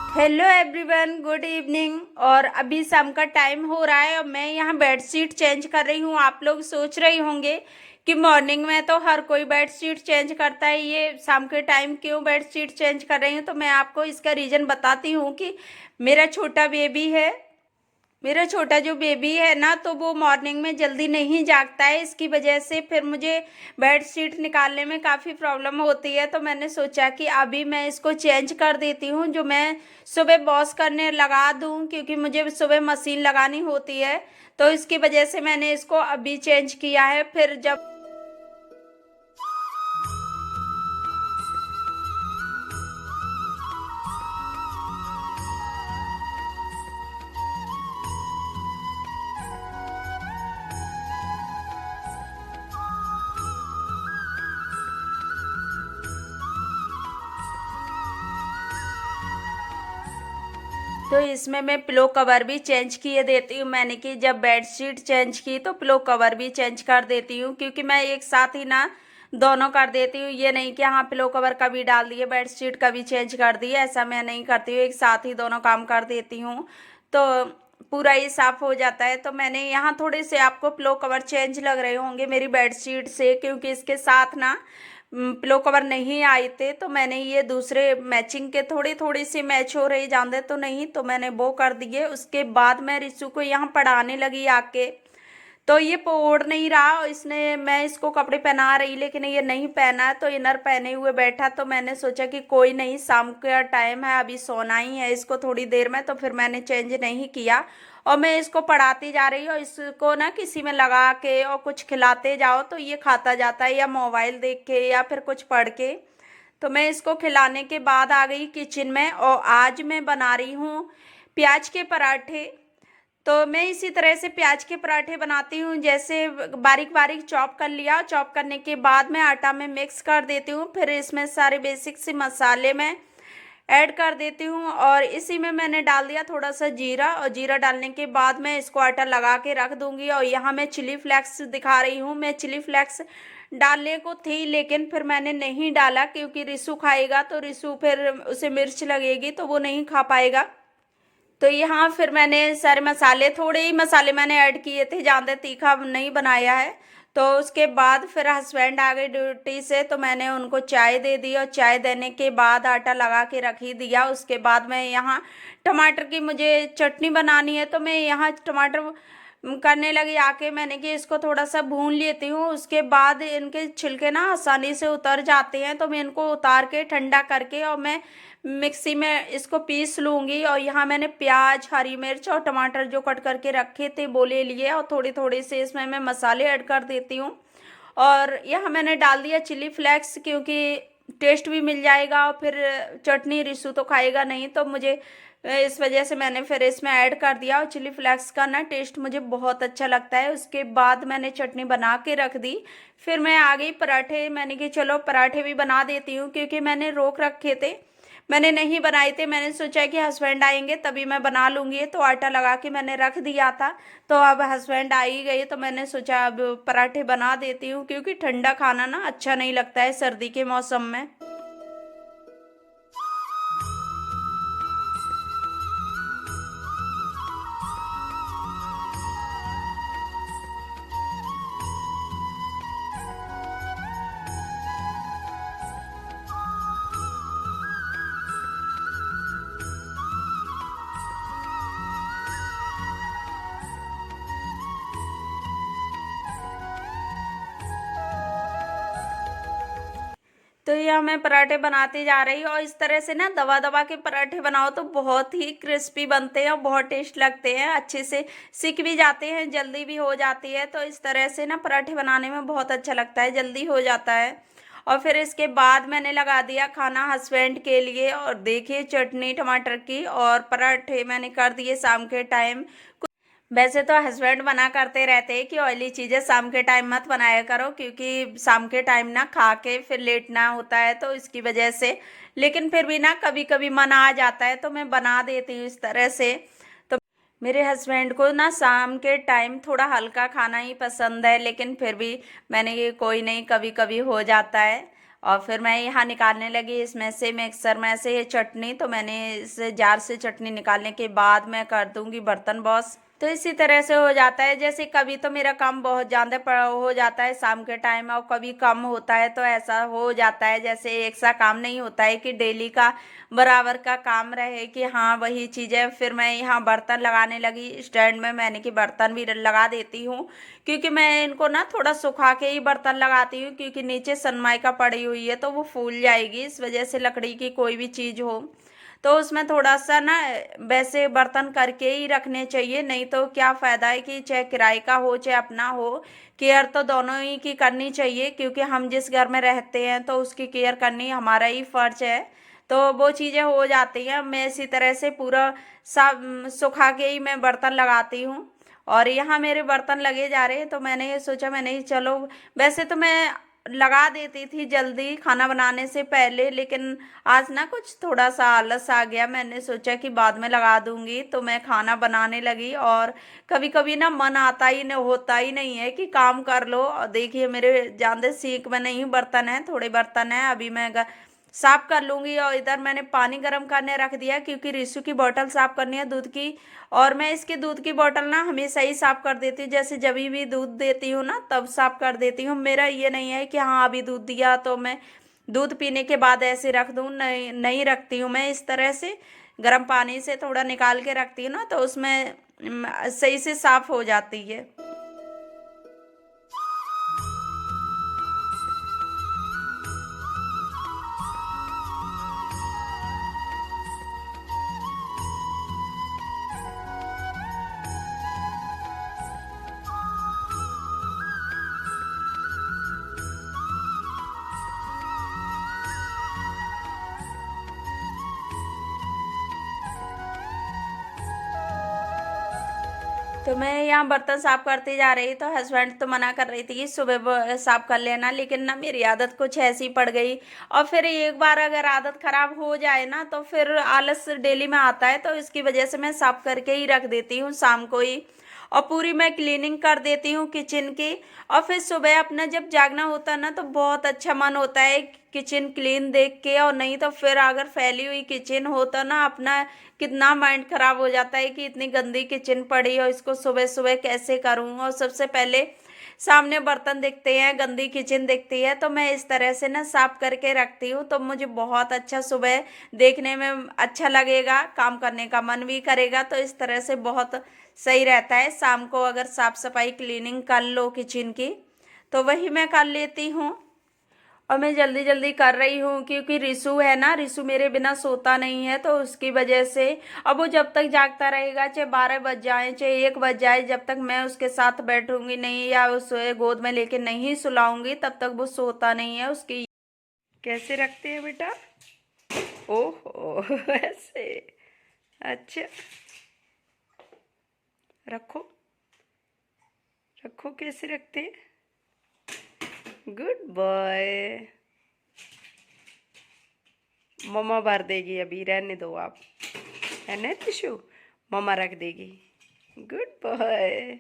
Hello everyone, good evening. और अभी शाम का टाइम हो रहा है और मैं यहाँ बेडशीट चेंज कर रही हूँ। आप लोग सोच रहे होंगे कि मॉर्निंग में तो हर कोई बेडशीट चेंज करता है, ये शाम के टाइम क्यों बेडशीट चेंज कर रही हूँ। तो मैं आपको इसका रीज़न बताती हूँ कि मेरा छोटा बेबी है। मेरा छोटा जो बेबी है ना, तो वो मॉर्निंग में जल्दी नहीं जागता है। इसकी वजह से फिर मुझे बेड शीट निकालने में काफ़ी प्रॉब्लम होती है। तो मैंने सोचा कि अभी मैं इसको चेंज कर देती हूँ, जो मैं सुबह वॉश करने लगा दूँ, क्योंकि मुझे सुबह मशीन लगानी होती है। तो इसकी वजह से मैंने इसको अभी चेंज किया है। फिर जब तो इसमें मैं पिलो कवर भी चेंज किए देती हूँ। मैंने कि जब बेडशीट चेंज की तो पिलो कवर भी चेंज कर देती हूँ, क्योंकि मैं एक साथ ही ना दोनों कर देती हूँ। ये नहीं कि हाँ पिलो कवर कभी डाल दिए बेडशीट कभी चेंज कर दिए, ऐसा मैं नहीं करती हूँ। एक साथ ही दोनों काम कर देती हूँ, तो पूरा ही साफ हो जाता है। तो मैंने यहाँ थोड़े से आपको पिलो कवर चेंज लग रहे होंगे मेरी बेडशीट से, क्योंकि इसके साथ ना पिलो कवर नहीं आए थे। तो मैंने ये दूसरे मैचिंग के थोड़ी थोड़ी सी मैच हो रही जानते तो नहीं, तो मैंने वो कर दिए। उसके बाद मैं रिशु को यहाँ पढ़ाने लगी आके। तो ये ओढ़ नहीं रहा और इसने मैं इसको कपड़े पहना रही लेकिन ये नहीं पहना, तो इनर पहने हुए बैठा। तो मैंने सोचा कि कोई नहीं, शाम का टाइम है, अभी सोना ही है इसको थोड़ी देर में, तो फिर मैंने चेंज नहीं किया। और मैं इसको पढ़ाती जा रही हूँ। इसको ना किसी में लगा के और कुछ खिलाते जाओ तो ये खाता जाता है, या मोबाइल देख के या फिर कुछ पढ़ के। तो मैं इसको खिलाने के बाद आ गई किचन में, और आज मैं बना रही हूँ प्याज के पराठे। तो मैं इसी तरह से प्याज के पराठे बनाती हूँ, जैसे बारीक बारीक चॉप कर लिया। चॉप करने के बाद मैं आटा में मिक्स कर देती हूँ। फिर इसमें सारे बेसिक से मसाले मैं ऐड कर देती हूँ, और इसी में मैंने डाल दिया थोड़ा सा जीरा। और जीरा डालने के बाद मैं इसको आटा लगा के रख दूंगी। और यहाँ मैं चिली फ्लेक्स दिखा रही हूँ। मैं चिली फ्लेक्स डालने को थी लेकिन फिर मैंने नहीं डाला, क्योंकि रिशु खाएगा तो रिशु फिर उसे मिर्च लगेगी तो वो नहीं खा पाएगा। तो यहाँ फिर मैंने सारे मसाले, थोड़े ही मसाले मैंने ऐड किए थे, ज़्यादा तीखा नहीं बनाया है। तो उसके बाद फिर हस्बैंड आ गए ड्यूटी से, तो मैंने उनको चाय दे दी। और चाय देने के बाद आटा लगा के रख ही दिया। उसके बाद मैं यहाँ टमाटर की मुझे चटनी बनानी है, तो मैं यहाँ टमाटर करने लगी आके। मैंने कि इसको थोड़ा सा भून लेती हूँ। उसके बाद इनके छिलके ना आसानी से उतर जाते हैं, तो मैं इनको उतार के ठंडा करके और मैं मिक्सी में इसको पीस लूँगी। और यहाँ मैंने प्याज, हरी मिर्च और टमाटर जो कट करके रखे थे वो ले लिए, और थोड़ी थोड़ी से इसमें मैं मसाले ऐड कर देती हूँ। और यहाँ मैंने डाल दिया चिली फ्लेक्स, क्योंकि टेस्ट भी मिल जाएगा। और फिर चटनी रिशु तो खाएगा नहीं, तो मुझे इस वजह से मैंने फिर इसमें ऐड कर दिया। और चिली फ्लेक्स का ना टेस्ट मुझे बहुत अच्छा लगता है। उसके बाद मैंने चटनी बना के रख दी। फिर मैं आ गई पराठे। मैंने कि चलो पराठे भी बना देती हूँ, क्योंकि मैंने रोक रखे थे, मैंने नहीं बनाए थे। मैंने सोचा कि हस्बैंड आएंगे तभी मैं बना लूँगी, तो आटा लगा के मैंने रख दिया था। तो अब हस्बैंड आ ही गए, तो मैंने सोचा अब पराठे बना देती हूँ, क्योंकि ठंडा खाना ना अच्छा नहीं लगता है सर्दी के मौसम में। तो यह मैं पराठे बनाती जा रही हूँ। और इस तरह से ना दबा दबा के पराठे बनाओ तो बहुत ही क्रिस्पी बनते हैं और बहुत टेस्ट लगते हैं। अच्छे से सिक भी जाते हैं, जल्दी भी हो जाती है। तो इस तरह से ना पराठे बनाने में बहुत अच्छा लगता है, जल्दी हो जाता है। और फिर इसके बाद मैंने लगा दिया खाना हस्बैंड के लिए। और देखिए चटनी टमाटर की और पराठे मैंने कर दिए शाम के टाइम। वैसे तो हस्बैंड मना करते रहते हैं कि ऑयली चीज़ें शाम के टाइम मत बनाया करो, क्योंकि शाम के टाइम ना खा के फिर लेटना होता है, तो इसकी वजह से। लेकिन फिर भी ना कभी कभी मन आ जाता है तो मैं बना देती हूँ इस तरह से। तो मेरे हस्बैंड को ना शाम के टाइम थोड़ा हल्का खाना ही पसंद है, लेकिन फिर भी मैंने ये कोई नहीं, कभी कभी हो जाता है। और फिर मैं यहाँ निकालने लगी इसमें से मिक्सर में से ये चटनी। तो मैंने इस जार से चटनी निकालने के बाद मैं कर दूंगी बर्तन वॉश। तो इसी तरह से हो जाता है। जैसे कभी तो मेरा काम बहुत ज़्यादा हो जाता है शाम के टाइम, और कभी कम होता है, तो ऐसा हो जाता है जैसे एक सा काम नहीं होता है कि डेली का बराबर का काम रहे कि हाँ वही चीज़ें। फिर मैं यहाँ बर्तन लगाने लगी स्टैंड में, मैंने कि बर्तन भी लगा देती हूँ, क्योंकि मैं इनको ना थोड़ा सुखा के ही बर्तन लगाती हूँ, क्योंकि नीचे सनमाइका पड़ी हुई है तो वो फूल जाएगी। इस वजह से लकड़ी की कोई भी चीज़ हो तो उसमें थोड़ा सा ना वैसे बर्तन करके ही रखने चाहिए, नहीं तो क्या फ़ायदा है कि चाहे किराए का हो चाहे अपना हो, केयर तो दोनों ही की करनी चाहिए, क्योंकि हम जिस घर में रहते हैं तो उसकी केयर करनी हमारा ही फर्ज है। तो वो चीज़ें हो जाती हैं। मैं इसी तरह से पूरा सब सुखा के ही मैं बर्तन लगाती हूँ। और यहाँ मेरे बर्तन लगे जा रहे हैं, तो मैंने ये सोचा, मैंने चलो, वैसे तो मैं लगा देती थी जल्दी खाना बनाने से पहले, लेकिन आज ना कुछ थोड़ा सा आलस आ गया। मैंने सोचा कि बाद में लगा दूंगी, तो मैं खाना बनाने लगी। और कभी कभी ना मन आता ही नहीं, होता ही नहीं है कि काम कर लो। और देखिए मेरे ज्यादा सींक में नहीं बर्तन है, थोड़े बर्तन है, अभी मैं साफ कर लूंगी। और इधर मैंने पानी गर्म करने रख दिया, क्योंकि रिशु की बोतल साफ करनी है दूध की। और मैं इसकी दूध की बोतल ना हमेशा ही साफ कर देती हूँ, जैसे जब भी दूध देती हूँ ना तब साफ कर देती हूँ। मेरा ये नहीं है कि हाँ अभी दूध दिया तो मैं दूध पीने के बाद ऐसे रख दूँ, नहीं नहीं रखती हूँ। मैं इस तरह से गर्म पानी से थोड़ा निकाल के रखती हूँ ना, तो उसमें सही से साफ हो जाती है। तो मैं यहाँ बर्तन साफ करती जा रही, तो हस्बैंड तो मना कर रही थी कि सुबह साफ कर लेना, लेकिन ना मेरी आदत कुछ ऐसी पड़ गई। और फिर एक बार अगर आदत खराब हो जाए ना तो फिर आलस डेली में आता है, तो इसकी वजह से मैं साफ करके ही रख देती हूँ शाम को ही। और पूरी मैं क्लीनिंग कर देती हूँ किचन की। और फिर सुबह अपना जब जागना होता है ना तो बहुत अच्छा मन होता है किचन क्लीन देख के। और नहीं तो फिर अगर फैली हुई किचन हो तो ना अपना कितना माइंड खराब हो जाता है कि इतनी गंदी किचन पड़ी और इसको सुबह सुबह कैसे करूँ। और सबसे पहले सामने बर्तन दिखते हैं, गंदी किचन दिखती है, तो मैं इस तरह से ना साफ करके रखती हूँ। तो मुझे बहुत अच्छा सुबह देखने में अच्छा लगेगा, काम करने का मन भी करेगा। तो इस तरह से बहुत सही रहता है। शाम को अगर साफ सफाई क्लीनिंग कर लो किचन की, तो वही मैं कर लेती हूँ। और मैं जल्दी जल्दी कर रही हूँ, क्योंकि रिशु है ना, रिशु मेरे बिना सोता नहीं है, तो उसकी वजह से अब वो जब तक जागता रहेगा, चाहे 12 बज जाए चाहे 1 बज जाए, जब तक मैं उसके साथ बैठूंगी नहीं या उसे गोद में लेके नहीं सुलाऊंगी तब तक वो सोता नहीं है। उसकी कैसे रखते हैं बेटा? ओहो ऐसे, अच्छा रखो, रखो, कैसे रखते हैं? Good boy. मम्मा भर देगी, अभी रहने दो आप, है ना टिशू, मम्मा रख देगी। Good boy.